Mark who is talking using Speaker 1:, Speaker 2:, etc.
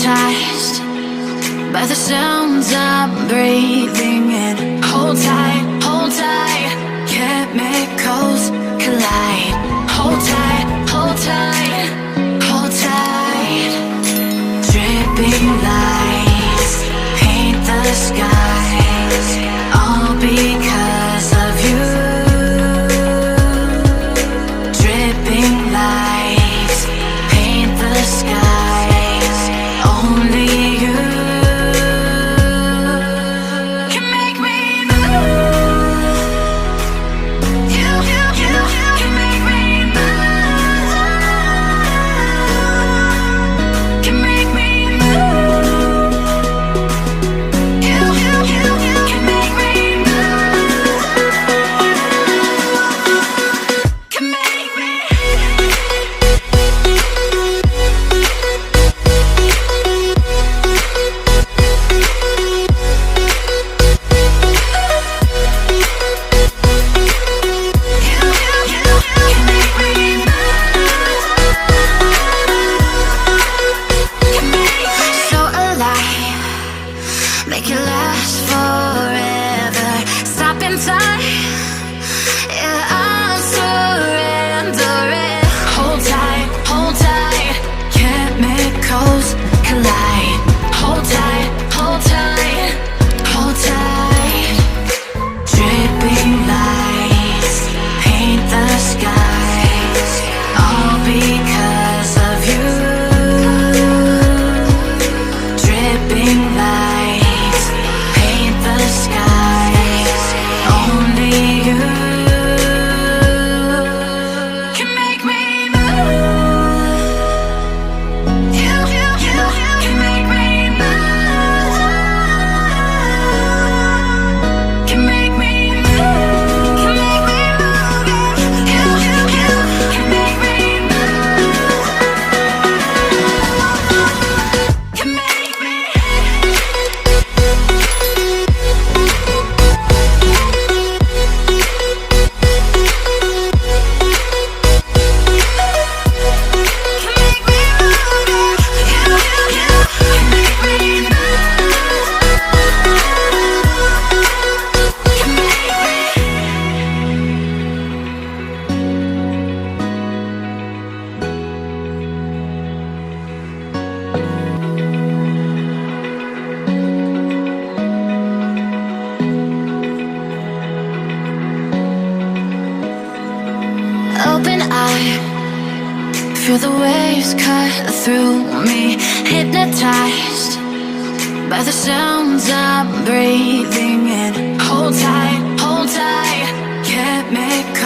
Speaker 1: hypnotized by the sounds I'm breathing in. Hold tight, chemicals collide. Hold tight, hold tight, hold tight. Dripping lights paint the skies, all because of you. Dripping lights paint the skies, only you can make me move. You can make me move. Can make me move. You can make me move. Can make me. So alive, make it last forever. Stop in time, yeah, I'll surrender it. Hold tight, chemicals collide. Hold tight, hold tight, hold tight. Dripping lights paint the skies, all because of you. Dripping lights paint the skies, only you can make me move. You can make me move. Can make me move. Can make me move. You can make me move. Can make me. Open eye, feel the waves cut through me. Hypnotized by the sounds I'm breathing in. Hold tight, chemicals